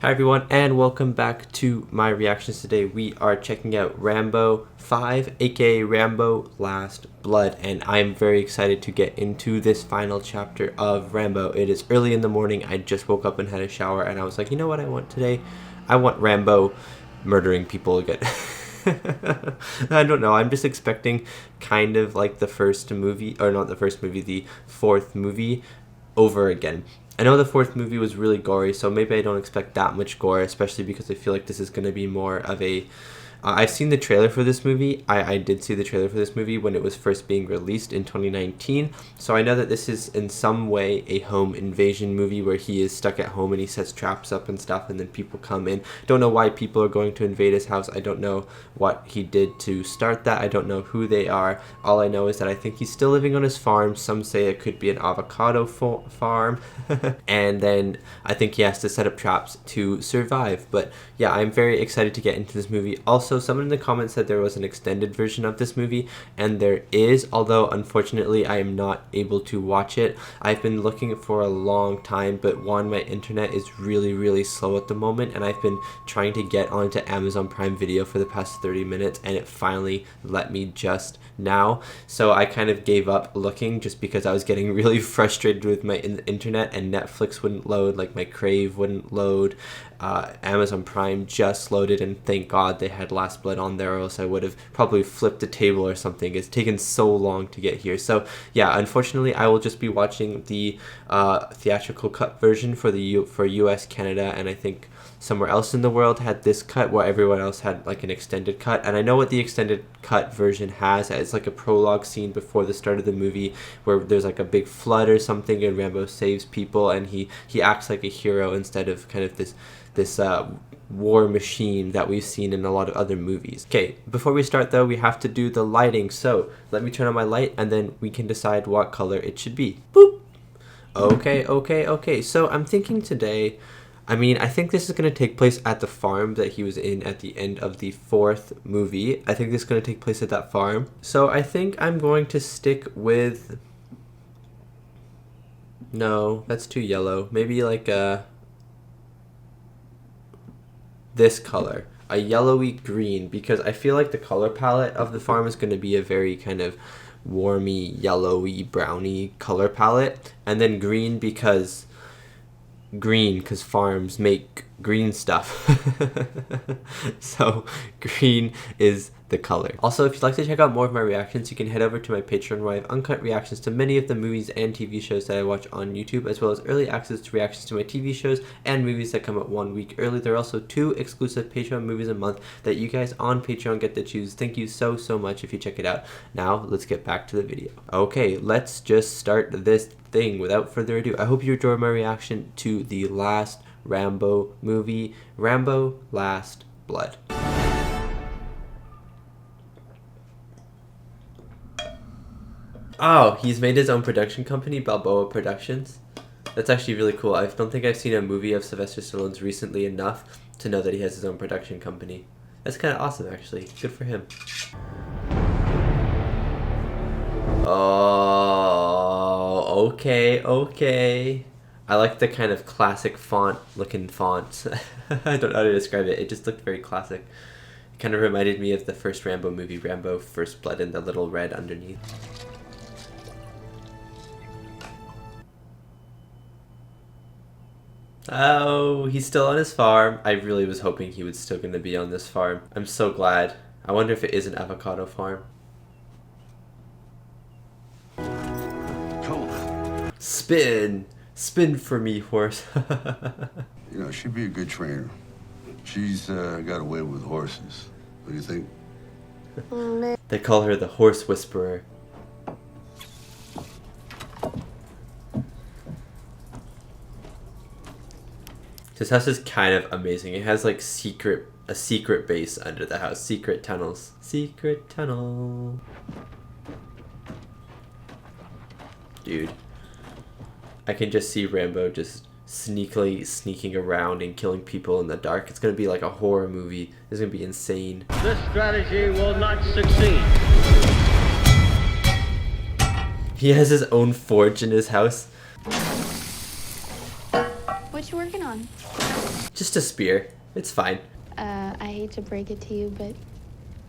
Hi everyone, and welcome back to my reactions. Today we are checking out Rambo 5, aka Rambo Last Blood, and I'm very excited to get into this final chapter of Rambo. It is early in the morning, I just woke up and had a shower, and I was like, you know what I want today? I want Rambo murdering people again. I don't know, I'm just expecting kind of like the first movie, or not the first movie, the fourth movie over again. I know the fourth movie was really gory, so maybe I don't expect that much gore, especially because I feel like this is going to be more of a... I've seen the trailer for this movie. I did see the trailer for this movie when it was first being released in 2019. So I know that this is in some way a home invasion movie where he is stuck at home and he sets traps up and stuff and then people come in. Don't know why people are going to invade his house. I don't know what he did to start that. I don't know who they are. All I know is that I think he's still living on his farm. Some say it could be an avocado farm. And then I think he has to set up traps to survive. But yeah, I'm very excited to get into this movie. Also, someone in the comments said there was an extended version of this movie, and there is, although unfortunately I am not able to watch it. I've been looking for a long time, but one, my internet is really slow at the moment, and I've been trying to get onto Amazon Prime Video for the past 30 minutes, and it finally let me just now. So I kind of gave up looking just because I was getting really frustrated with my internet, and Netflix wouldn't load, like my Crave wouldn't load. Amazon Prime just loaded, and thank God they had Last Blood on there, or else I would have probably flipped a table or something. It's taken so long to get here. So yeah, unfortunately I will just be watching the theatrical cut version for US, Canada, and I think somewhere else in the world had this cut where everyone else had like an extended cut. And I know what the extended cut version has. It's like a prologue scene before the start of the movie where there's like a big flood or something and Rambo saves people, and he acts like a hero instead of kind of this war machine that we've seen in a lot of other movies. Okay, before we start though, we have to do the lighting. So let me turn on my light and then we can decide what color it should be. Boop! Okay. So I'm thinking today, I think this is going to take place at the farm that he was in at the end of the fourth movie. I think this is going to take place at that farm. So I think I'm going to stick with... No, that's too yellow. Maybe like this color, a yellowy green, because I feel like the color palette of the farm is going to be a very kind of warmy, yellowy, browny color palette. And then green because farms make green stuff. So green is the color. Also, if you'd like to check out more of my reactions, you can head over to my Patreon where I have uncut reactions to many of the movies and TV shows that I watch on YouTube, as well as early access to reactions to my TV shows and movies that come out 1 week early. There are also 2 exclusive Patreon movies a month that you guys on Patreon get to choose. Thank you so much if you check it out. Now, let's get back to the video. Okay, let's just start this thing without further ado. I hope you enjoyed my reaction to the last Rambo movie, Rambo Last Blood. Oh, he's made his own production company, Balboa Productions. That's actually really cool. I don't think I've seen a movie of Sylvester Stallone's recently enough to know that he has his own production company. That's kind of awesome, actually. Good for him. Oh, okay. I like the kind of classic looking font. I don't know how to describe it. It just looked very classic. It kind of reminded me of the first Rambo movie, Rambo First Blood, and the little red underneath. Oh, he's still on his farm. I really was hoping he was still going to be on this farm. I'm so glad. I wonder if it is an avocado farm. Cool. Spin for me, horse. You know, she'd be a good trainer. She's got away with horses. What do you think? They call her the horse whisperer. This house is kind of amazing. It has like a secret base under the house. Secret tunnels. Secret tunnel. Dude. I can just see Rambo just sneakily sneaking around and killing people in the dark. It's gonna be like a horror movie. It's gonna be insane. This strategy will not succeed. He has his own forge in his house. What you working on? Just a spear. It's fine. I hate to break it to you, but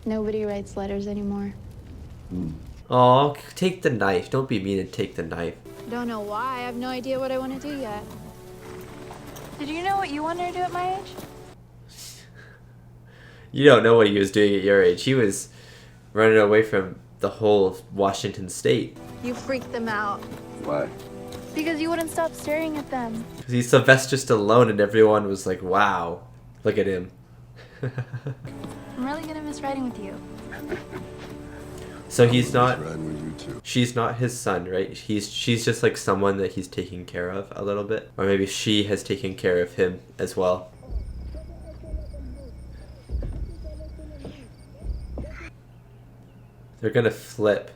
nobody writes letters anymore. Oh, take the knife. Don't be mean and take the knife. Don't know why. I have no idea what I want to do yet. Did you know what you wanted to do at my age? You don't know what he was doing at your age. He was running away from the whole Washington state. You freaked them out. Why? Because you wouldn't stop staring at them. Because he's Sylvester Stallone and everyone was like, wow, look at him. I'm really gonna miss riding with you. So he's not, Riding with you too. she's not his son, right? She's just like someone that he's taking care of a little bit. Or maybe she has taken care of him as well. They're gonna flip.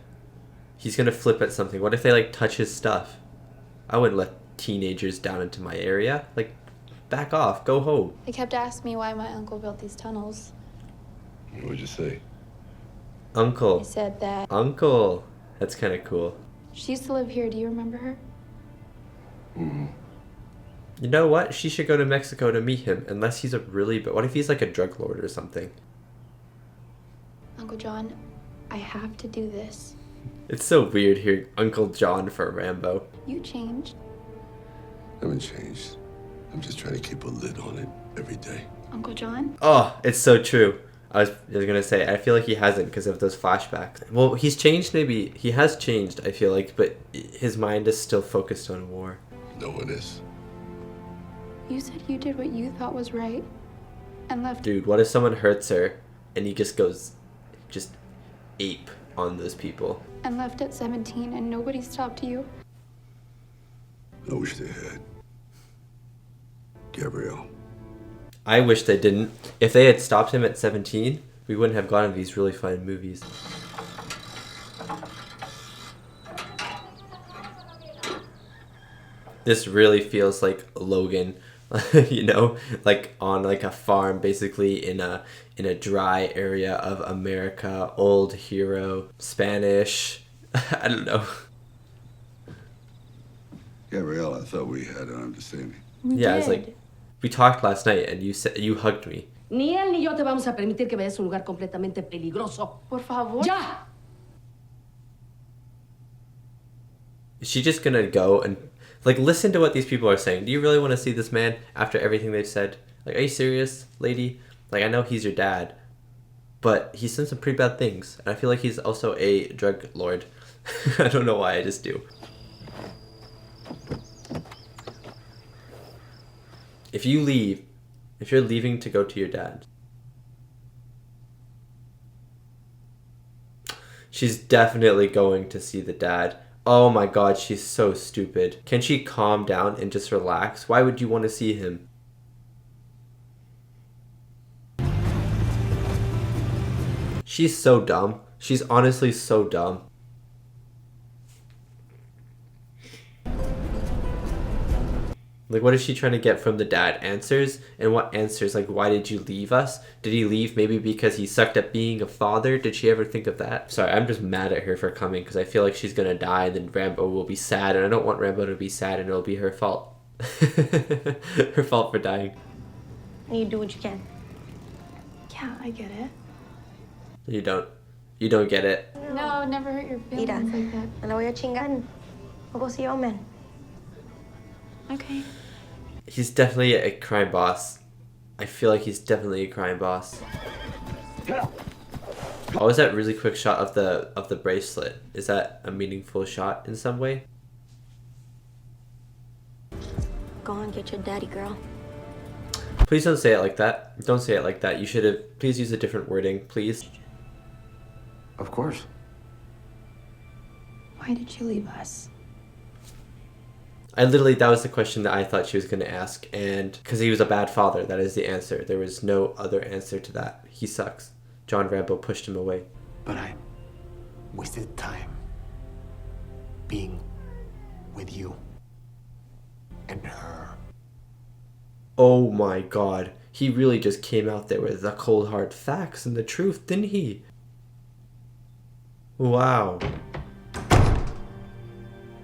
He's gonna flip at something. What if they like touch his stuff? I wouldn't let teenagers down into my area. Like, back off, go home. They kept asking me why my uncle built these tunnels. What would you say? I Uncle. said that Uncle. That's kind of cool. she used to live here. Do you remember her? Mm-hmm. You know what? She should go to Mexico to meet him, unless he's a really... What if he's like a drug lord or something? Uncle John, I have to do this. It's so weird hearing Uncle John for Rambo. You changed. I haven't changed. I'm just trying to keep a lid on it every day. Uncle John? Oh, it's so true. I was gonna say, I feel like he hasn't because of those flashbacks. Well, he's changed maybe. He has changed, I feel like, but his mind is still focused on war. No one is. You said you did what you thought was right and left. Dude, what if someone hurts her and he just goes, just ape on those people? And left at 17 and nobody stopped you. I wish they had. Gabrielle. I wish they didn't. If they had stopped him at 17, we wouldn't have gotten these really fun movies. This really feels like Logan, you know, like on like a farm, basically in a dry area of America. Old hero, Spanish. I don't know. Gabrielle, I thought we had an understanding. Yeah, it's like we talked last night, and you said you hugged me. Ni él ni yo te vamos a permitir que veas un lugar completamente peligroso. Por favor. ¡Ya! Is she just gonna go and like listen to what these people are saying? Do you really want to see this man after everything they've said? Like, are you serious, lady? Like, I know he's your dad, but he's done some pretty bad things, and I feel like he's also a drug lord. I don't know why, I just do. If you leave, if you're leaving to go to your dad, she's definitely going to see the dad. Oh my god, she's so stupid. Can she calm down and just relax? Why would you want to see him? She's so dumb. She's honestly so dumb. Like, what is she trying to get from the dad? Answers? And what answers? Like, why did you leave us? Did he leave maybe because he sucked at being a father? Did she ever think of that? Sorry, I'm just mad at her for coming because I feel like she's gonna die and then Rambo will be sad, and I don't want Rambo to be sad and it'll be her fault. Her fault for dying. You do what you can. Yeah, I get it. You don't. You don't get it. No, I would never hurt your feelings Mira, like that. no la voy a chingar. No consigo, man. Okay. He's definitely a crime boss. I feel like he's definitely a crime boss. What was that really quick shot of the bracelet? Is that a meaningful shot in some way? Go and get your daddy, girl. Please don't say it like that. Don't say it like that. You should have. Please use a different wording, please. Of course. Why did you leave us? That was the question that I thought she was going to ask, and because he was a bad father, that is the answer. There was no other answer to that. He sucks. John Rambo pushed him away. But I wasted time being with you and her. Oh my god. He really just came out there with the cold hard facts and the truth, didn't he? Wow.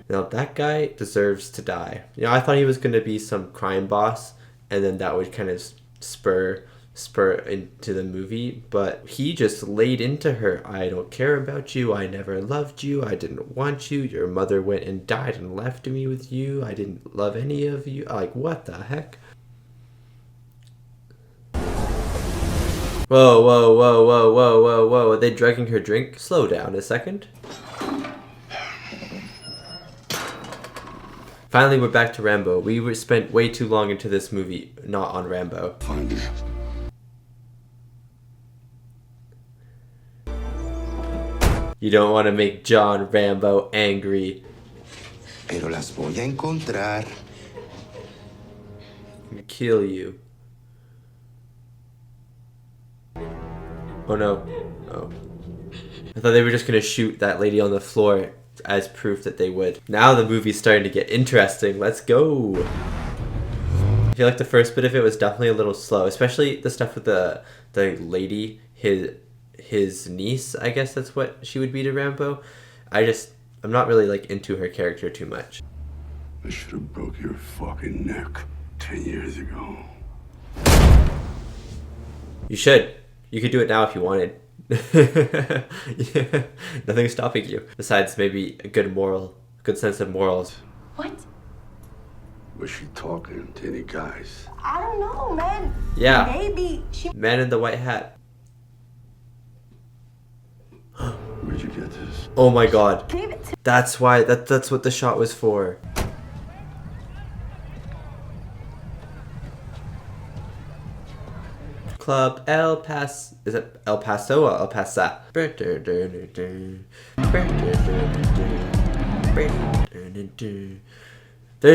Now that guy deserves to die. You know, I thought he was going to be some crime boss and then that would kind of spur into the movie. But he just laid into her. I don't care about you. I never loved you. I didn't want you. Your mother went and died and left me with you. I didn't love any of you. Like, what the heck? Whoa, whoa, whoa, whoa, whoa, whoa, whoa. Are they drugging her drink? Slow down a second. Finally, we're back to Rambo. We spent way too long into this movie not on Rambo. Find her. You don't want to make John Rambo angry. Pero las voy a encontrar. Kill you. Oh no. Oh. I thought they were just gonna shoot that lady on the floor as proof that they would. Now the movie's starting to get interesting. Let's go. I feel like the first bit of it was definitely a little slow, especially the stuff with the lady, his niece, I guess that's what she would be to Rambo. I'm not really like into her character too much. I should have broke your fucking neck 10 years ago. You should. You could do it now if you wanted. Yeah. Nothing's stopping you. Besides maybe a good sense of morals. What? Was she talking to any guys? I don't know, man. Yeah. Maybe she. Man in the white hat. Where'd you get this? Oh my god. Gave it to. That's why that's what the shot was for. Club El Paso. Is it El Paso or El Pasa? There's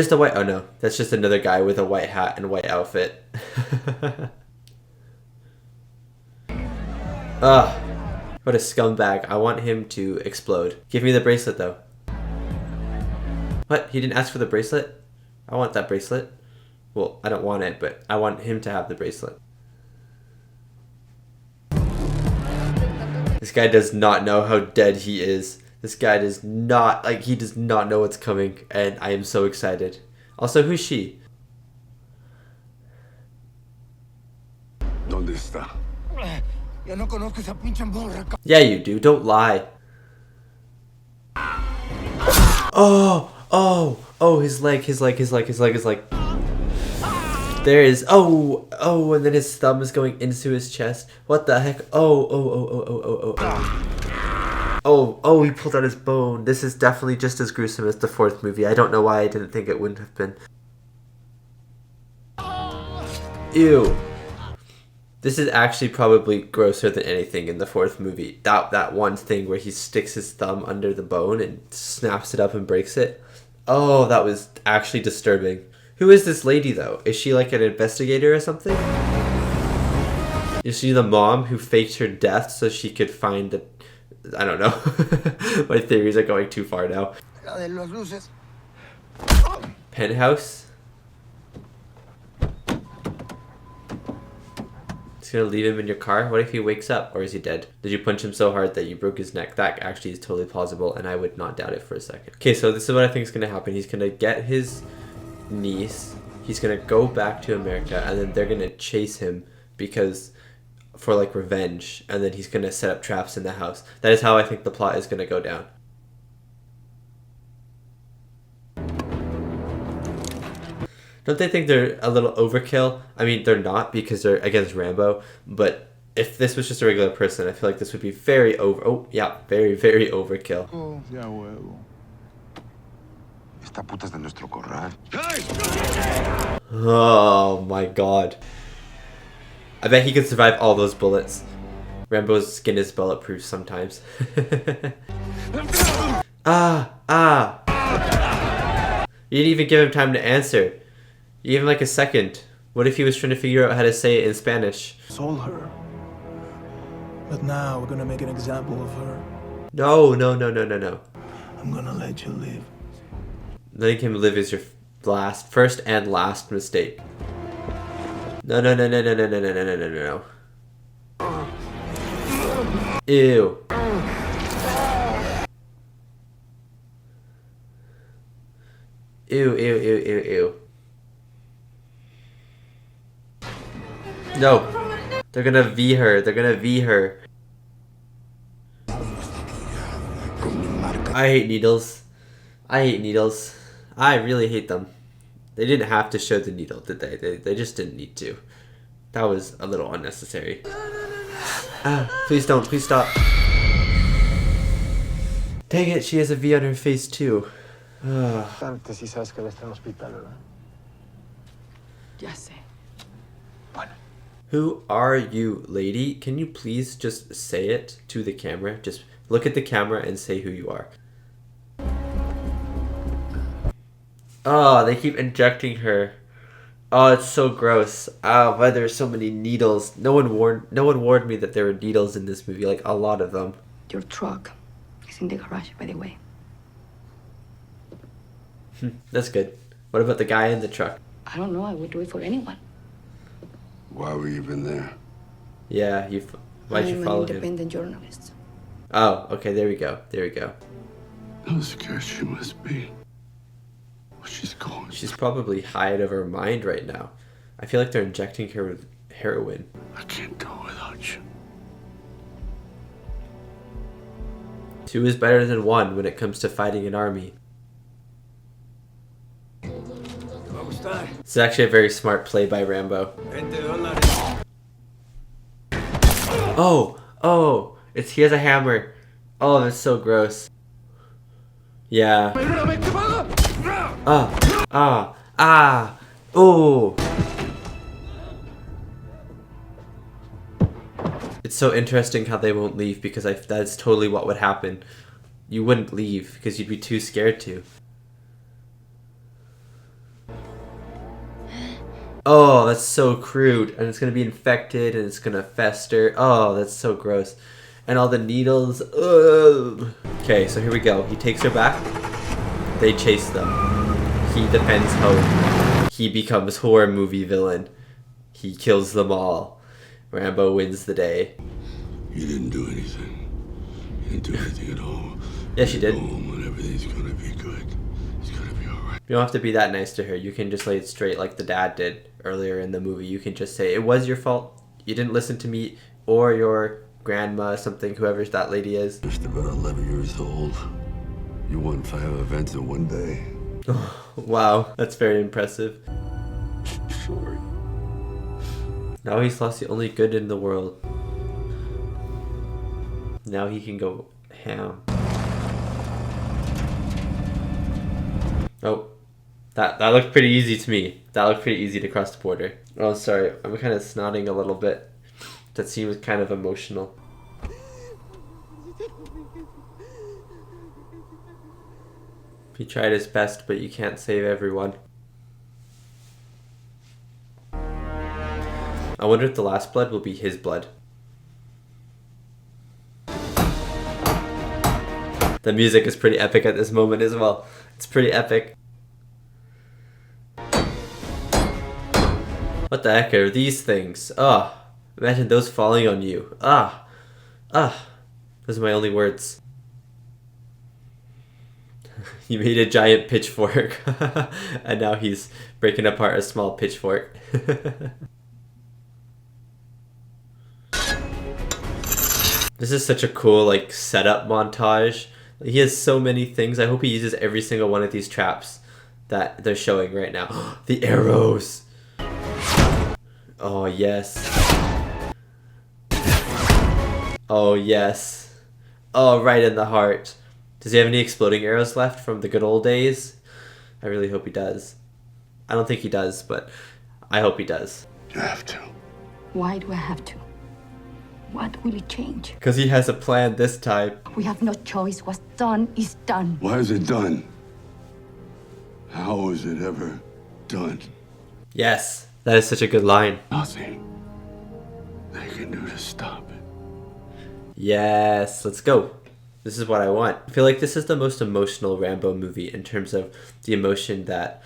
the white. Oh no, that's just another guy with a white hat and white outfit. Ugh. What a scumbag. I want him to explode. Give me the bracelet though. What? He didn't ask for the bracelet? I want that bracelet. Well, I don't want it, but I want him to have the bracelet. This guy does not know how dead he is. This guy does not, he does not know what's coming, and I am so excited. Also, who's she? ¿Dónde está? Yeah, you do. Don't lie. Oh, his leg. There is, and then his thumb is going into his chest. What the heck? Oh, he pulled out his bone. This is definitely just as gruesome as the fourth movie. I don't know why I didn't think it wouldn't have been. Ew. This is actually probably grosser than anything in the fourth movie. That one thing where he sticks his thumb under the bone and snaps it up and breaks it. Oh, that was actually disturbing. Who is this lady, though? Is she like an investigator or something? Is she the mom who faked her death so she could find the... I don't know. My theories are going too far now. Penthouse? Just gonna leave him in your car? What if he wakes up? Or is he dead? Did you punch him so hard that you broke his neck? That actually is totally plausible, and I would not doubt it for a second. Okay, so this is what I think is gonna happen. He's gonna get his niece, he's gonna go back to America, and then they're gonna chase him because for like revenge, and then he's gonna set up traps in the house. That is how I think the plot is gonna go down. Don't they think they're a little overkill? I mean, they're not because they're against Rambo, but if this was just a regular person, I feel like this would be very very, very overkill. Oh, ya huevo. Esta puta es de nuestro corral. Oh my god. I bet he could survive all those bullets. Rambo's skin is bulletproof sometimes. You didn't even give him time to answer. You gave him like a second. What if he was trying to figure out how to say it in Spanish? Sold her. But now we're gonna make an example of her. No. I'm gonna let you live. Letting him live is your first and last mistake. No. Ew. Ew. No. They're gonna V her. They're gonna V her. I hate needles. I hate needles. I really hate them. They didn't have to show the needle, did they? They just didn't need to. That was a little unnecessary. Please don't. Please stop. Dang it, she has a V on her face too. Antes sí sabes que él está en el hospital, ¿verdad? Ya sé. Who are you, lady? Can you please just say it to the camera? Just look at the camera and say who you are. Oh, they keep injecting her. Oh, it's so gross. Oh, why there's so many needles. No one warned me that there were needles in this movie, like a lot of them. Your truck is in the garage, by the way. That's good. What about the guy in the truck? I don't know. I would do it for anyone. Why were you even there? Yeah, why'd you follow I'm an him? independent journalist. Oh, okay, there we go. There we go. How scared she must be. She's going. She's probably high out of her mind right now. I feel like they're injecting her with heroin. I can't do it without you. 2 is better than 1 when it comes to fighting an army. It's actually a very smart play by Rambo. Oh, he has a hammer. Oh, that's so gross. Yeah. Oh. It's so interesting how they won't leave because that's totally what would happen. You wouldn't leave because you'd be too scared to. Oh, that's so crude. And it's going to be infected and it's going to fester. Oh, that's so gross. And all the needles. Ugh. Okay, so here we go. He takes her back. They chase them. He defends home. He becomes horror movie villain. He kills them all. Rambo wins the day. You didn't do anything. You didn't do anything at all. Yes, you did. Home and everything's gonna be good. It's gonna be alright. You don't have to be that nice to her. You can just lay it straight like the dad did earlier in the movie. You can just say, it was your fault. You didn't listen to me or your grandma, something, whoever that lady is. Just about 11 years old. You won 5 events in one day. Wow, that's very impressive. Sorry. Now he's lost the only good in the world. Now he can go ham. Oh, that looked pretty easy to me. That looked pretty easy to cross the border. Oh, sorry, I'm kind of snotting a little bit. That seems kind of emotional. He tried his best, but you can't save everyone. I wonder if the last blood will be his blood. The music is pretty epic at this moment as well. It's pretty epic. What the heck are these things? Ah, imagine those falling on you. Those are my only words. He made a giant pitchfork. And now he's breaking apart a small pitchfork. This is such a cool like setup montage. He has so many things. I hope he uses every single one of these traps that they're showing right now. The arrows. Oh yes. Oh yes. Oh, right in the heart. Does he have any exploding arrows left from the good old days? I really hope he does. I don't think he does, but I hope he does. You have to. Why do I have to? What will it change? Because he has a plan this time. We have no choice. What's done is done. Why is it done? How is it ever done? Yes, that is such a good line. Nothing they can do to stop it. Yes, let's go. This is what I want. I feel like this is the most emotional Rambo movie in terms of the emotion that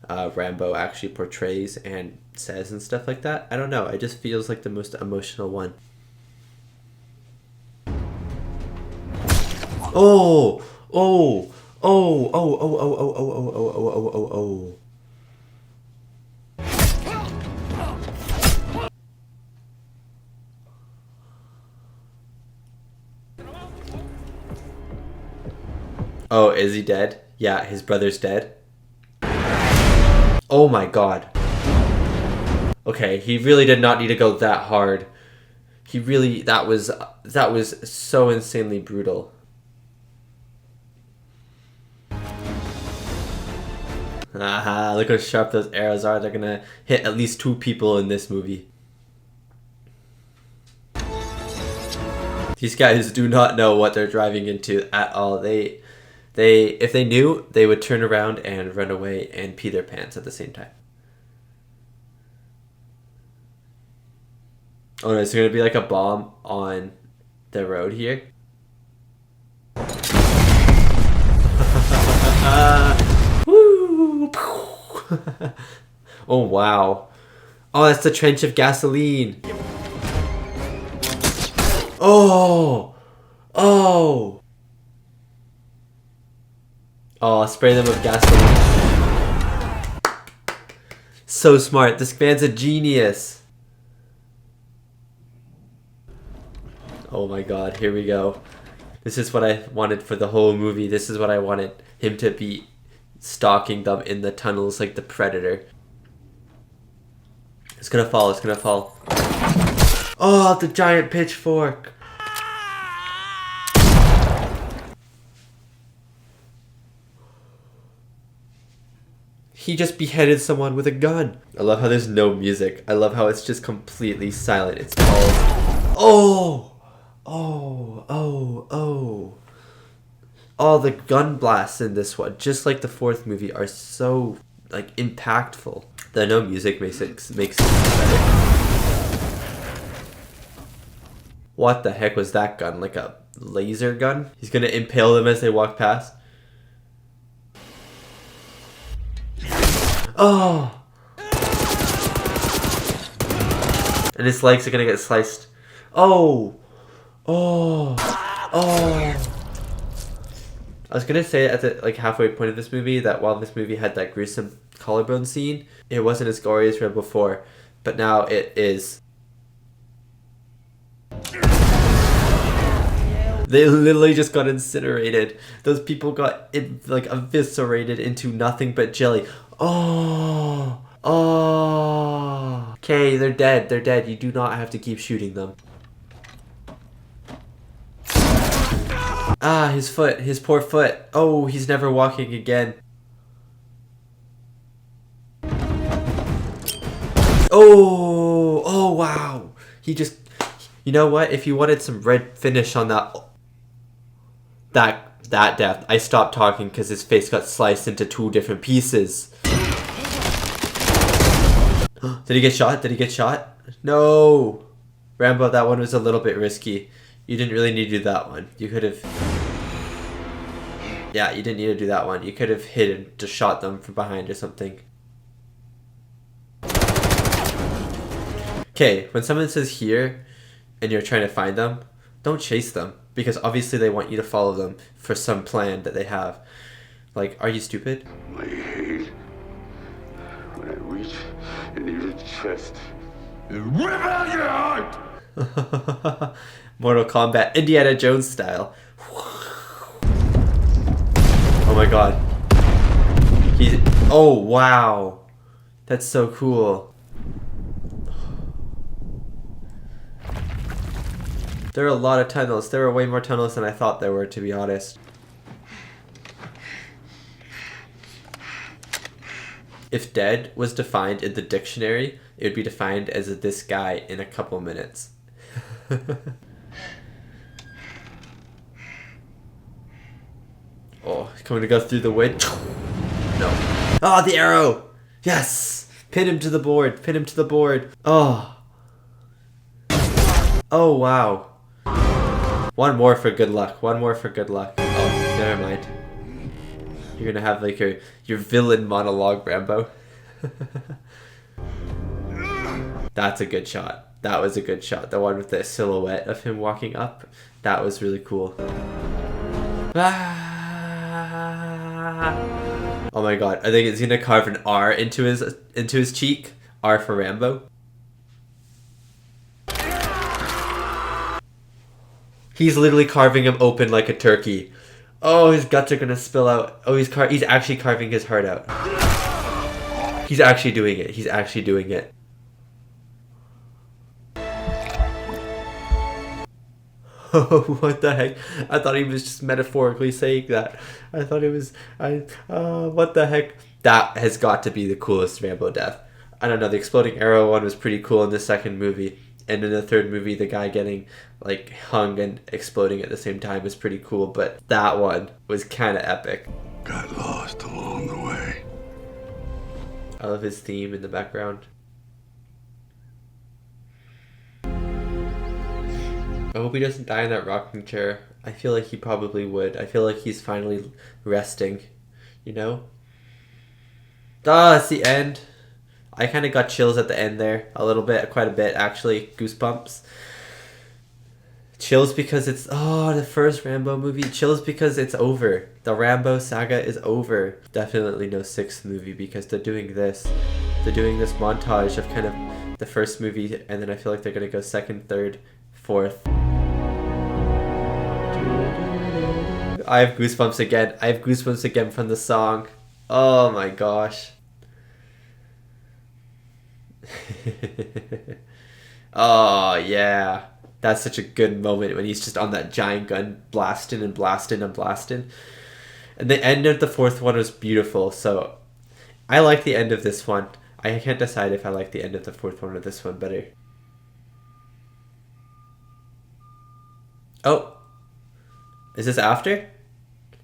Rambo actually portrays and says and stuff like that. I don't know. It just feels like the most emotional one. Oh, oh, oh, oh, oh, oh, oh, oh, oh, oh, oh, oh, oh, oh. Oh, is he dead? Yeah, his brother's dead. Oh my god. Okay, he really did not need to go that hard. He really, that was so insanely brutal. Aha, look how sharp those arrows are. They're gonna hit at least 2 people in this movie. These guys do not know what they're driving into at all. If they knew, they would turn around and run away and pee their pants at the same time. Oh no, is there gonna be like a bomb on the road here? Woo! Oh wow. Oh, that's the trench of gasoline. Oh! Oh! Oh, I'll spray them with gasoline. So smart. This man's a genius. Oh my god, here we go. This is what I wanted for the whole movie. This is what I wanted him to be, stalking them in the tunnels like the Predator. It's gonna fall, it's gonna fall. Oh, the giant pitchfork. He just beheaded someone with a gun. I love how there's no music. I love how it's just completely silent. It's all... Oh! Oh, oh, oh. All the gun blasts in this one, just like the 4th movie, are so, like, impactful. The no music makes it better. What the heck was that gun? Like a laser gun? He's gonna impale them as they walk past. Oh! And his legs are gonna get sliced. Oh! Oh! Oh! I was gonna say at the halfway point of this movie that while this movie had that gruesome collarbone scene, it wasn't as gory as Rambo 4, but now it is. They literally just got incinerated. Those people got eviscerated into nothing but jelly. Oh! Oh! Okay, they're dead. They're dead. You do not have to keep shooting them. Ah, his foot. His poor foot. Oh, he's never walking again. Oh! Oh, wow. He just... You know what? If you wanted some red finish on that death, I stopped talking because his face got sliced into 2 different pieces. Did he get shot? Did he get shot? No! Rambo, that one was a little bit risky. You didn't really need to do that one. You could have... Yeah, you didn't need to do that one. You could have hit and just shot them from behind or something. Okay, when someone says here and you're trying to find them, don't chase them. Because obviously they want you to follow them for some plan that they have. Like, are you stupid? I hate when I reach into your chest and rip out your heart! Mortal Kombat, Indiana Jones style. Oh my god. Oh wow. That's so cool. There are a lot of tunnels. There are way more tunnels than I thought there were, to be honest. If dead was defined in the dictionary, it would be defined as this guy in a couple minutes. Oh, he's going to go through the wind. No. Oh, the arrow! Yes! Pin him to the board. Pin him to the board. Oh. Oh, wow. One more for good luck. One more for good luck. Oh, never mind. You're gonna have like your villain monologue, Rambo. That's a good shot. That was a good shot. The one with the silhouette of him walking up. That was really cool. Ah. Oh my god. I think it's gonna carve an R into his cheek. R for Rambo. He's literally carving him open like a turkey. Oh, his guts are gonna spill out. Oh, he's actually carving his heart out. He's actually doing it. He's actually doing it. Oh, what the heck? I thought he was just metaphorically saying that. I thought it was... what the heck? That has got to be the coolest Rambo death. I don't know, the exploding arrow one was pretty cool in the second movie. And in the third movie, the guy getting like hung and exploding at the same time was pretty cool. But that one was kind of epic. Got lost along the way. I love his theme in the background. I hope he doesn't die in that rocking chair. I feel like he probably would. I feel like he's finally resting, you know? Ah, it's the end. I kind of got chills at the end there. A little bit, quite a bit actually. Goosebumps. Chills because it's, the first Rambo movie. Chills because it's over. The Rambo saga is over. Definitely no sixth movie because they're doing this. They're doing this montage of kind of the first movie, and then I feel like they're going to go second, third, fourth. I have goosebumps again. I have goosebumps again from the song. Oh my gosh. Oh yeah, that's such a good moment when he's just on that giant gun blasting and blasting and blasting. And the end of the fourth one was beautiful, so I like the end of this one. I can't decide if I like the end of the fourth one or this one better. Oh, is this after?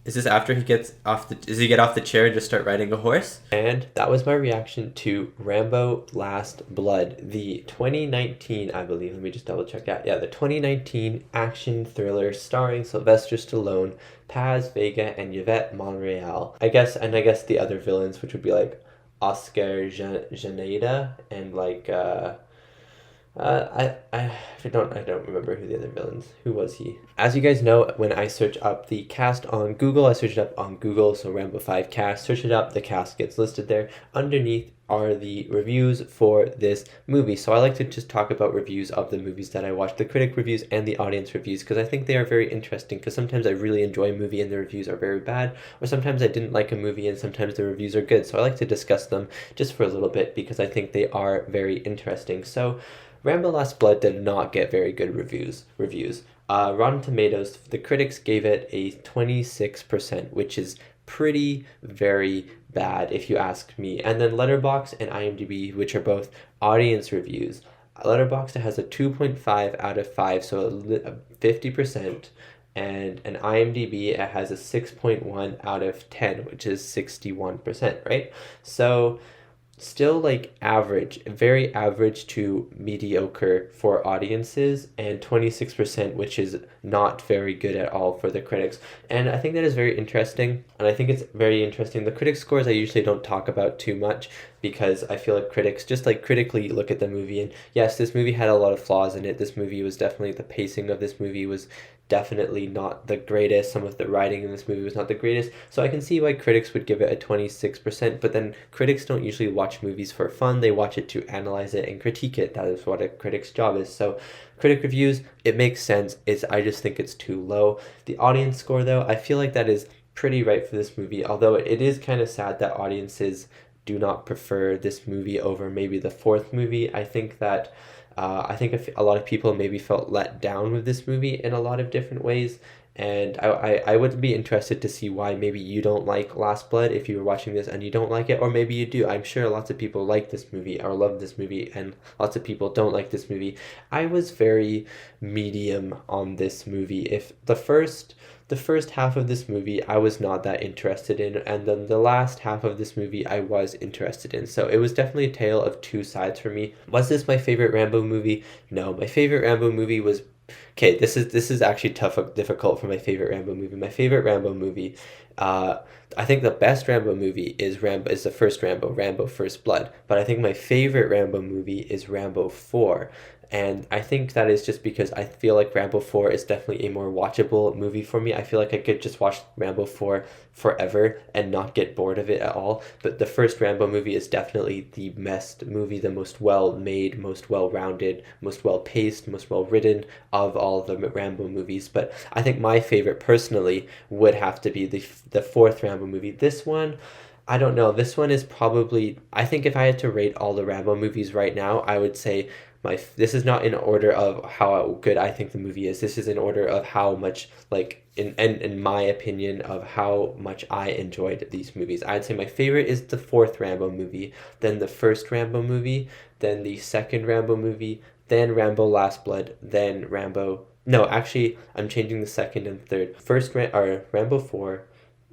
Is this after he gets off the... Does he get off the chair and just start riding a horse? And that was my reaction to Rambo Last Blood. The 2019, I believe, let me just double check that. Yeah, the 2019 action thriller starring Sylvester Stallone, Paz, Vega, and Yvette Monreal. I guess the other villains, which would be like Oscar Janeda and like... I don't remember who the other villains. Who was he? As you guys know, when I search up the cast on Google, I search it up on Google, so Rambo 5 cast, search it up, the cast gets listed there. Underneath are the reviews for this movie. So I like to just talk about reviews of the movies that I watch, the critic reviews and the audience reviews, because I think they are very interesting, because sometimes I really enjoy a movie and the reviews are very bad, or sometimes I didn't like a movie and sometimes the reviews are good. So I like to discuss them just for a little bit because I think they are very interesting. So Rambo Last Blood did not get very good reviews. Rotten Tomatoes, the critics gave it a 26%, which is very bad if you ask me. And then Letterboxd and IMDb, which are both audience reviews. Letterboxd has a 2.5 out of 5, so 50%. And an IMDb, it has a 6.1 out of 10, which is 61%, right? So still like average, very average to mediocre for audiences, and 26%, which is not very good at all for the critics. And I think that is very interesting, and I think it's very interesting. The critic scores I usually don't talk about too much because I feel like critics just like critically look at the movie, and yes, this movie had a lot of flaws in it. This movie was definitely, the pacing of this movie was definitely not the greatest. Some of the writing in this movie was not the greatest. So I can see why critics would give it a 26%, but then critics don't usually watch movies for fun. They watch it to analyze it and critique it. That is what a critic's job is. So critic reviews, it makes sense. I just think it's too low. The audience score though, I feel like that is pretty right for this movie, although it is kind of sad that audiences do not prefer this movie over maybe the fourth movie. I think that a lot of people maybe felt let down with this movie in a lot of different ways, and I would be interested to see why maybe you don't like Last Blood if you were watching this and you don't like it, or maybe you do. I'm sure lots of people like this movie or love this movie, and lots of people don't like this movie. I was very medium on this movie. If the first half of this movie I was not that interested in, and then the last half of this movie I was interested in. So it was definitely a tale of two sides for me. Was this my favorite Rambo movie? No, my favorite Rambo movie was... Okay, this is actually difficult for my favorite Rambo movie. My favorite Rambo movie, I think the best Rambo movie is the first Rambo First Blood. But I think my favorite Rambo movie is Rambo 4. And I think that is just because I feel like Rambo 4 is definitely a more watchable movie for me. I feel like I could just watch Rambo 4 forever and not get bored of it at all. But the first Rambo movie is definitely the best movie, the most well-made, most well-rounded, most well-paced, most well-written of all the Rambo movies. But I think my favorite personally would have to be the fourth Rambo movie. This one, I don't know. This one is probably, I think if I had to rate all the Rambo movies right now, I would say this is not in order of how good I think the movie is. This is in order of how much, like, in my opinion, of how much I enjoyed these movies. I'd say my favorite is the fourth Rambo movie, then the first Rambo movie, then the second Rambo movie, then Rambo Last Blood, then Rambo... No, actually, I'm changing the second and third. First, Rambo 4,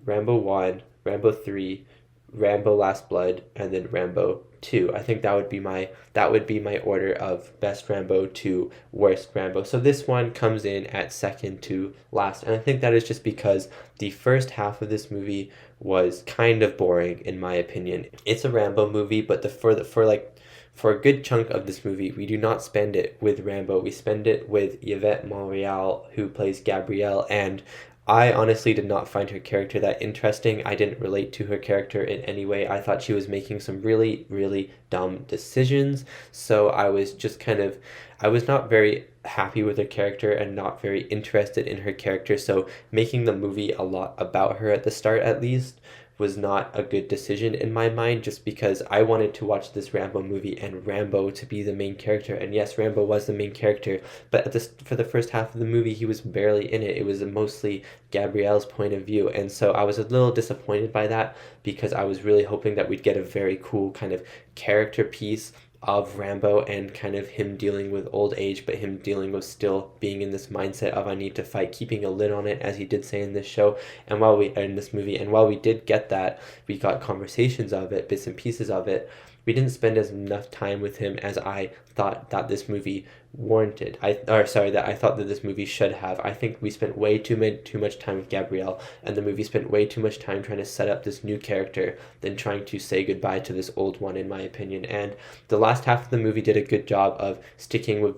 Rambo 1, Rambo 3, Rambo Last Blood, and then Rambo 2. I think that would be my order of best Rambo to worst Rambo. So this one comes in at second to last, and I think that is just because the first half of this movie was kind of boring in my opinion. It's a Rambo movie, but for a good chunk of this movie, we do not spend it with Rambo. We spend it with Yvette Monreal, who plays Gabrielle, and I honestly did not find her character that interesting. I didn't relate to her character in any way. I thought she was making some really, really dumb decisions. So I was not very happy with her character and not very interested in her character. So making the movie a lot about her at the start, at least, was not a good decision in my mind, just because I wanted to watch this Rambo movie and Rambo to be the main character. And yes, Rambo was the main character, but for the first half of the movie, he was barely in it. It was mostly Gabrielle's point of view. And so I was a little disappointed by that, because I was really hoping that we'd get a very cool kind of character piece of Rambo and kind of him dealing with old age, but him dealing with still being in this mindset of I need to fight, keeping a lid on it, as he did say in this show, and while we did get that, we got conversations of it, bits and pieces of it. We didn't spend as enough time with him as I thought that this movie warranted. I thought that this movie should have. I think we spent way too much time with Gabrielle, and the movie spent way too much time trying to set up this new character than trying to say goodbye to this old one, in my opinion. And the last half of the movie did a good job of sticking with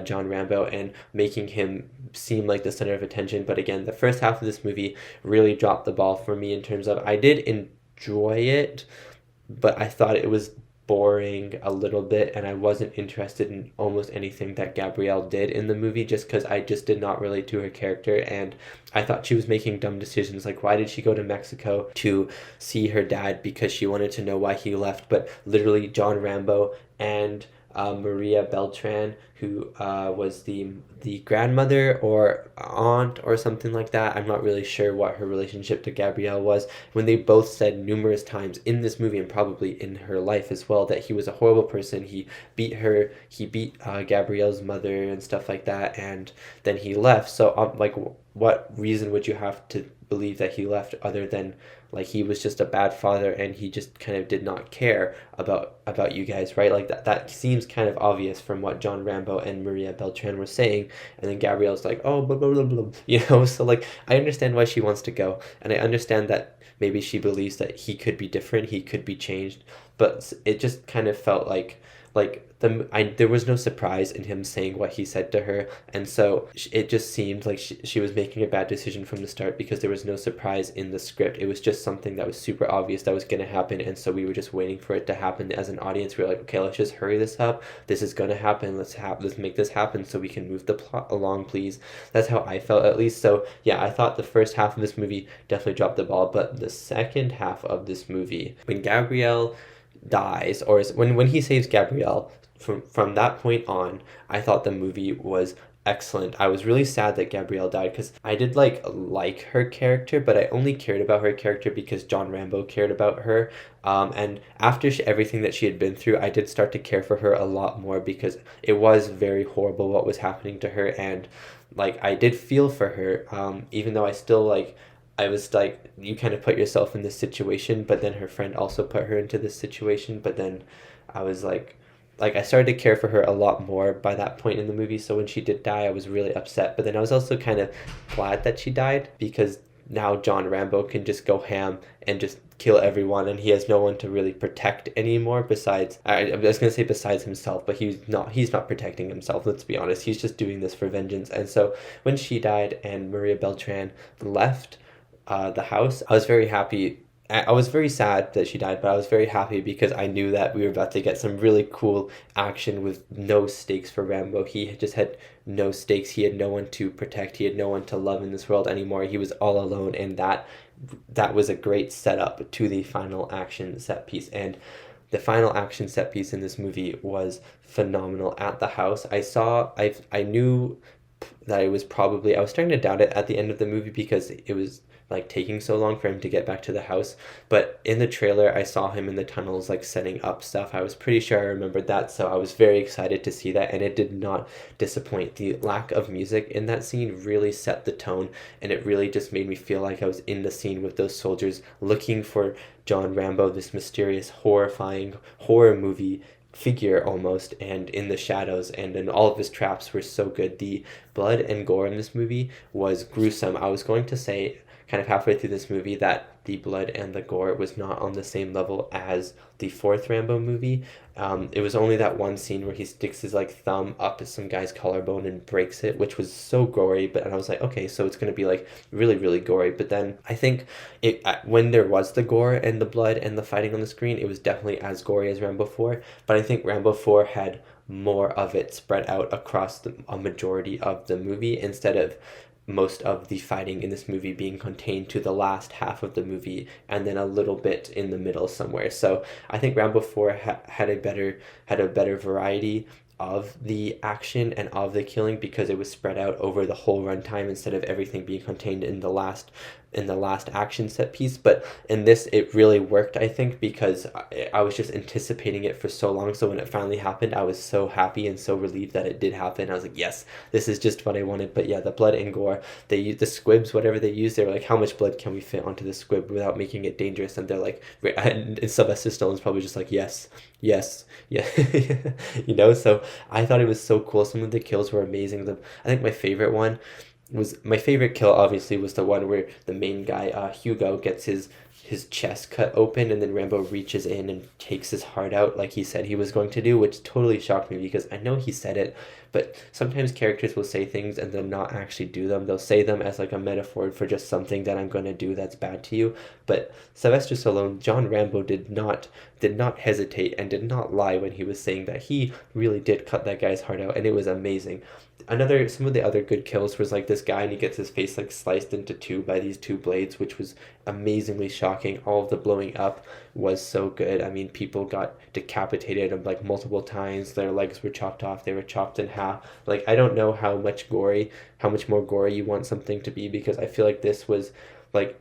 John Rambo and making him seem like the center of attention. But again, the first half of this movie really dropped the ball for me in terms of, I did enjoy it, but I thought it was boring a little bit, and I wasn't interested in almost anything that Gabrielle did in the movie, just because I just did not relate to her character, and I thought she was making dumb decisions. Like, why did she go to Mexico to see her dad? Because she wanted to know why he left. But literally John Rambo and Maria Beltran, who was the grandmother or aunt or something like that. I'm not really sure what her relationship to Gabrielle was, when they both said numerous times in this movie, and probably in her life as well, that he was a horrible person. He beat Gabrielle's mother and stuff like that, and then he left. So what reason would you have to believe that he left, other than like he was just a bad father and he just kind of did not care about you guys, right? Like that seems kind of obvious from what John Rambo and Maria Beltran were saying. And then Gabrielle's like, oh, blah, blah, blah, blah, you know? So like, I understand why she wants to go, and I understand that maybe she believes that he could be different, he could be changed, but it just kind of felt like there was no surprise in him saying what he said to her, and so it just seemed like she was making a bad decision from the start, because there was no surprise in the script. It was just something that was super obvious that was going to happen, and so we were just waiting for it to happen. As an audience, we were like, okay, let's just hurry this up. This is going to happen. Let's make this happen so we can move the plot along, please. That's how I felt, at least. So yeah, I thought the first half of this movie definitely dropped the ball, but the second half of this movie, when Gabrielle dies, or when he saves Gabrielle, from that point on, I thought the movie was excellent. I was really sad that Gabrielle died, because I did like her character, but I only cared about her character because John Rambo cared about her. And after everything that she had been through, I did start to care for her a lot more, because it was very horrible what was happening to her, and like I did feel for her, even though I was like, you kind of put yourself in this situation, but then her friend also put her into this situation. But then I was like I started to care for her a lot more by that point in the movie. So when she did die, I was really upset. But then I was also kind of glad that she died, because now John Rambo can just go ham and just kill everyone, and he has no one to really protect anymore besides, I was going to say besides himself, but he's not protecting himself, let's be honest. He's just doing this for vengeance. And so when she died and Maria Beltran left the house, I was very happy. I was very sad that she died, but I was very happy because I knew that we were about to get some really cool action with no stakes for Rambo. He just had no stakes. He had no one to protect. He had no one to love in this world anymore. He was all alone, and that was a great setup to the final action set piece. And the final action set piece in this movie was phenomenal. At the house, I knew that I was starting to doubt it at the end of the movie because it was like taking so long for him to get back to the house. But in the trailer, I saw him in the tunnels like setting up stuff. I was pretty sure I remembered that, so I was very excited to see that, and it did not disappoint. The lack of music in that scene really set the tone, and it really just made me feel like I was in the scene with those soldiers looking for John Rambo, this mysterious, horrifying horror movie figure almost, and in the shadows, and then all of his traps were so good. The blood and gore in this movie was gruesome. I was going to say kind of halfway through this movie that the blood and the gore was not on the same level as the fourth Rambo movie. It was only that one scene where he sticks his like thumb up some guy's collarbone and breaks it, which was so gory. But I was like, okay, so it's gonna be like really, really gory. But then I think when there was the gore and the blood and the fighting on the screen, it was definitely as gory as Rambo 4. But I think Rambo 4 had more of it spread out across a majority of the movie, instead of most of the fighting in this movie being contained to the last half of the movie and then a little bit in the middle somewhere. So I think Rambo 4 had a better variety of the action and of the killing because it was spread out over the whole runtime instead of everything being contained in the last action set piece. But in this, it really worked, I think, because I was just anticipating it for so long. So when it finally happened, I was so happy and so relieved that it did happen. I was like, yes, this is just what I wanted. But yeah, the blood and gore, they used the squibs, whatever they used, they were like, how much blood can we fit onto the squib without making it dangerous? And they're like, and Sylvester Stallone's probably just like, yes, yeah. So I thought it was so cool. Some of the kills were amazing. I think my favorite kill obviously was the one where the main guy, Hugo, gets his chest cut open, and then Rambo reaches in and takes his heart out like he said he was going to do, which totally shocked me because I know he said it, but sometimes characters will say things and then not actually do them. They'll say them as like a metaphor for just something that I'm going to do that's bad to you. But Sylvester Stallone, John Rambo, did not hesitate and did not lie when he was saying that he really did cut that guy's heart out, and it was amazing. Some of the other good kills was like this guy and he gets his face like sliced into two by these two blades, which was amazingly shocking. All of the blowing up was so good. I mean, people got decapitated like multiple times. Their legs were chopped off. They were chopped in half. Like, I don't know how much more gory you want something to be, because I feel like this was like,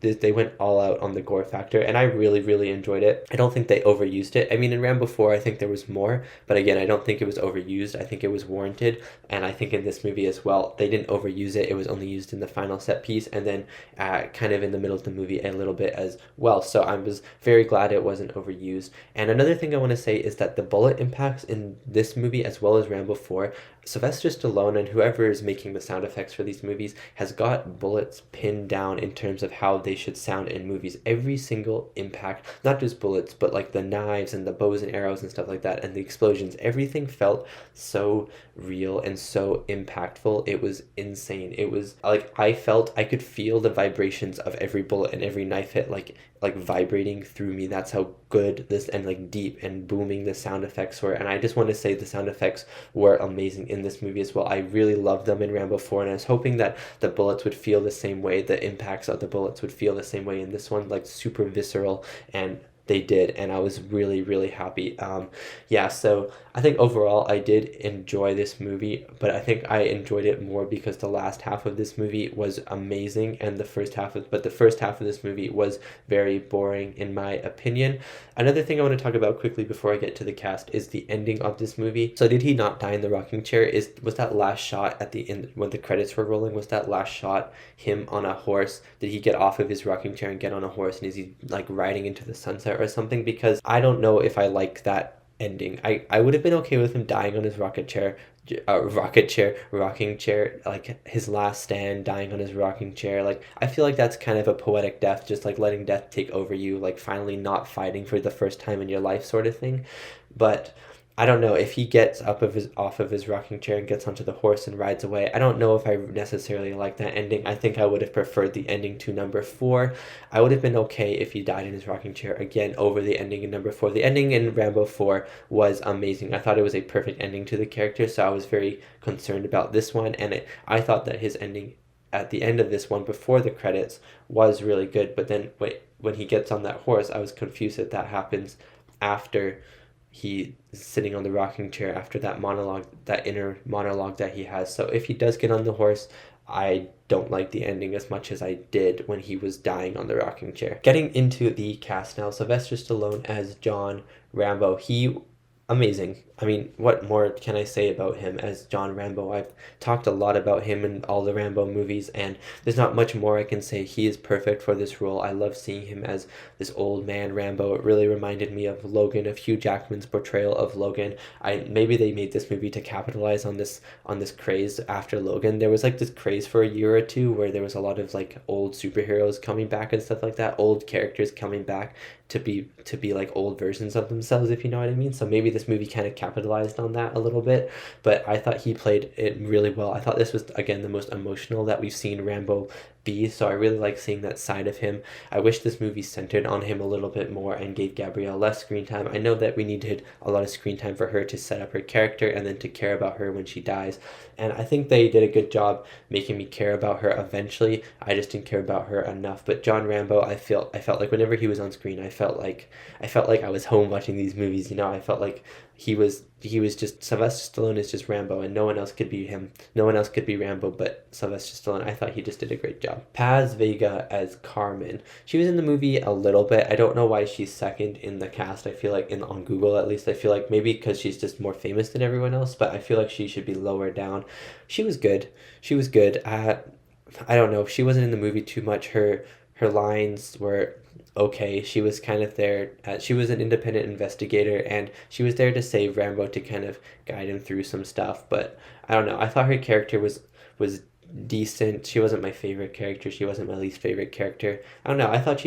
they went all out on the gore factor, and I really, really enjoyed it. I don't think they overused it. I mean, in Rambo 4, I think there was more, but again, I don't think it was overused. I think it was warranted, and I think in this movie as well, they didn't overuse it. It was only used in the final set piece, and then kind of in the middle of the movie a little bit as well. So I was very glad it wasn't overused. And another thing I want to say is that the bullet impacts in this movie, as well as Rambo 4, Sylvester Stallone and whoever is making the sound effects for these movies has got bullets pinned down in terms of how they should sound in movies. Every single impact, not just bullets, but like the knives and the bows and arrows and stuff like that, and the explosions, everything felt so real and so impactful. It was insane. It was like I could feel the vibrations of every bullet and every knife hit like vibrating through me. That's how good this and like deep and booming the sound effects were. And I just want to say the sound effects were amazing in this movie as well. I really loved them in Rambo 4, and I was hoping that the bullets would feel the same way, the impacts of the bullets would feel the same way in this one, like super visceral, and they did, and I was really, really happy. So I think overall I did enjoy this movie, but I think I enjoyed it more because the last half of this movie was amazing, and the first half of this movie was very boring in my opinion. Another thing I want to talk about quickly before I get to the cast is the ending of this movie. So did he not die in the rocking chair? Was that last shot at the end when the credits were rolling, was that last shot him on a horse? Did he get off of his rocking chair and get on a horse, and is he like riding into the sunset or something? Because I don't know if I like that ending. I would have been okay with him dying on his rocking chair, like his last stand, dying on his rocking chair. Like, I feel like that's kind of a poetic death, just like letting death take over you, like finally not fighting for the first time in your life sort of thing. But I don't know if he gets off of his rocking chair and gets onto the horse and rides away. I don't know if I necessarily like that ending. I think I would have preferred the ending to number 4. I would have been okay if he died in his rocking chair again over the ending in number 4. The ending in Rambo 4 was amazing. I thought it was a perfect ending to the character, so I was very concerned about this one, and I thought that his ending at the end of this one before the credits was really good. But then when he gets on that horse, I was confused that happens after he is sitting on the rocking chair, after that monologue, that inner monologue that he has. So if he does get on the horse, I don't like the ending as much as I did when he was dying on the rocking chair. Getting into the cast now, Sylvester Stallone as John Rambo. He amazing. I mean, what more can I say about him as John Rambo? I've talked a lot about him in all the Rambo movies, and there's not much more I can say. He is perfect for this role. I love seeing him as this old man Rambo. It really reminded me of Logan, of Hugh Jackman's portrayal of Logan. Maybe they made this movie to capitalize on this craze after Logan. There was like this craze for a year or two where there was a lot of like old superheroes coming back and stuff like that, old characters coming back to be like old versions of themselves, if you know what I mean. So maybe this movie kind of capitalized on that a little bit, but I thought he played it really well. I thought this was, again, the most emotional that we've seen Rambo be, so I really like seeing that side of him. I wish this movie centered on him a little bit more and gave Gabrielle less screen time. I know that we needed a lot of screen time for her to set up her character and then to care about her when she dies, and I think they did a good job making me care about her eventually. I just didn't care about her enough. But John Rambo, I felt like whenever he was on screen, I felt like I was home watching these movies, you know. I felt like he was just, Sylvester Stallone is just Rambo, and no one else could be him. No one else could be Rambo but Sylvester Stallone. I thought he just did a great job. Paz Vega as Carmen. She was in the movie a little bit. I don't know why she's second in the cast. I feel like on Google at least, I feel like maybe because she's just more famous than everyone else, but I feel like she should be lower down. She was good. I don't know. She wasn't in the movie too much. Her lines were okay. She was kind of there. She was an independent investigator, and she was there to save Rambo, to kind of guide him through some stuff. But I don't know. I thought her character was decent. She wasn't my favorite character. She wasn't my least favorite character. I don't know. I thought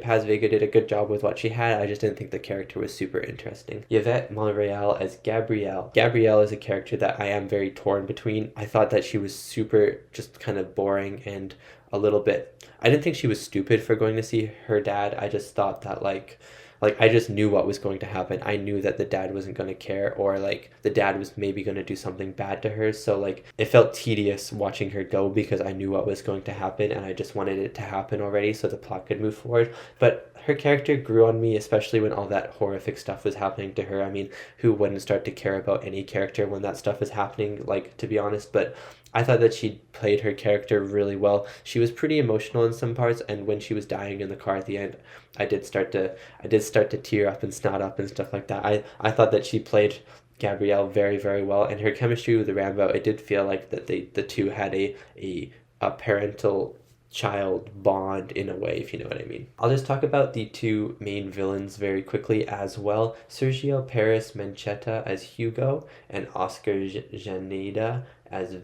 Paz Vega did a good job with what she had. I just didn't think the character was super interesting. Yvette Monreal as Gabrielle. Gabrielle is a character that I am very torn between. I thought that she was super just kind of boring and a little bit, I didn't think she was stupid for going to see her dad. I just thought that like I just knew what was going to happen. I knew that the dad wasn't going to care, or like the dad was maybe going to do something bad to her. So like it felt tedious watching her go because I knew what was going to happen and I just wanted it to happen already so the plot could move forward. But her character grew on me, especially when all that horrific stuff was happening to her. I mean, who wouldn't start to care about any character when that stuff is happening, like, to be honest? But I thought that she played her character really well. She was pretty emotional in some parts, and when she was dying in the car at the end, I did start to tear up and snot up and stuff like that. I thought that she played Gabrielle very, very well, and her chemistry with Rambo, it did feel like that the two had a parental child bond in a way, if you know what I mean. I'll just talk about the two main villains very quickly as well. Sergio Peris-Mencheta as Hugo, and Oscar Janeda as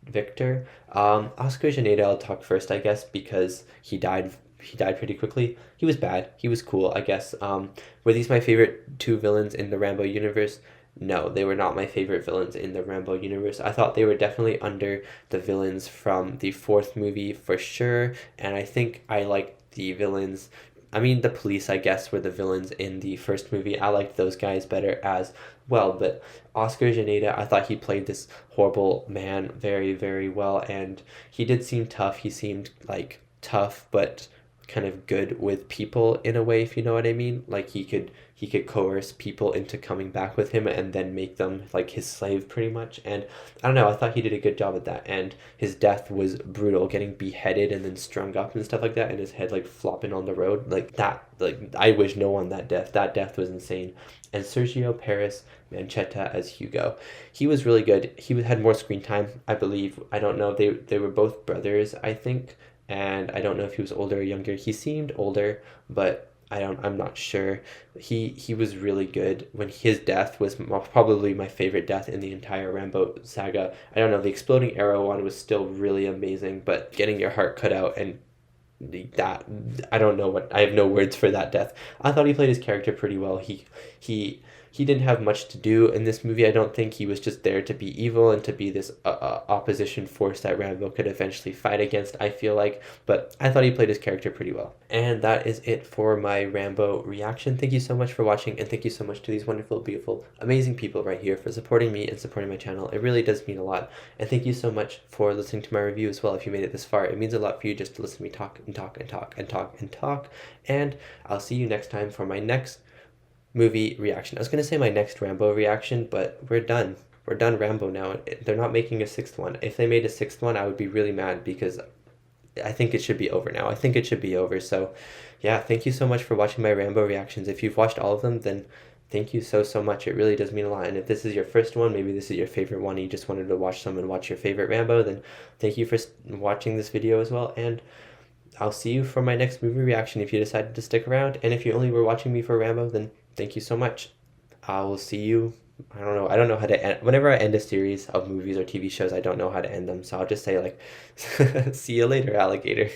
Victor. Oscar Janeda I'll talk first, I guess, because he died pretty quickly. He was bad. He was cool, I guess. Were these my favorite two villains in the Rambo universe? No, they were not my favorite villains in the Rambo universe. I thought they were definitely under the villains from the fourth movie for sure, and I think I liked the villains. I mean, the police, I guess, were the villains in the first movie. I liked those guys better as well, but Oscar Janeda, I thought he played this horrible man very, very well, and he did seem tough. He seemed like tough, but kind of good with people in a way, if you know what I mean. Like he could coerce people into coming back with him and then make them like his slave pretty much. And I don't know, I thought he did a good job at that. And his death was brutal, getting beheaded and then strung up and stuff like that, and his head like flopping on the road like that. Like, I wish no one that death. That death was insane. And Sergio Peris-Mencheta as Hugo, he was really good. He had more screen time, I believe. I don't know, they were both brothers, I think, and I don't know if he was older or younger. He seemed older, but I'm not sure. He was really good. When his death was probably my favorite death in the entire Rambo saga. I don't know, the exploding arrow one was still really amazing, but getting your heart cut out and that, I don't know what, I have no words for that death. I thought he played his character pretty well. He didn't have much to do in this movie. I don't think he was just there to be evil and to be this opposition force that Rambo could eventually fight against, I feel like. But I thought he played his character pretty well. And that is it for my Rambo reaction. Thank you so much for watching, and thank you so much to these wonderful, beautiful, amazing people right here for supporting me and supporting my channel. It really does mean a lot. And thank you so much for listening to my review as well. If you made it this far, it means a lot for you just to listen to me talk and talk and talk and talk and talk. And I'll see you next time for my next movie reaction. I was going to say my next Rambo reaction, but we're done. We're done Rambo now. They're not making a sixth one. If they made a sixth one, I would be really mad because I think it should be over now. I think it should be over. So yeah, thank you so much for watching my Rambo reactions. If you've watched all of them, then thank you so, so much. It really does mean a lot. And if this is your first one, maybe this is your favorite one, and you just wanted to watch someone watch your favorite Rambo, then thank you for watching this video as well. And I'll see you for my next movie reaction if you decided to stick around. And if you only were watching me for Rambo, then thank you so much. I will see you. I don't know how to end. Whenever I end a series of movies or TV shows, I don't know how to end them. So I'll just say like, see you later, alligator.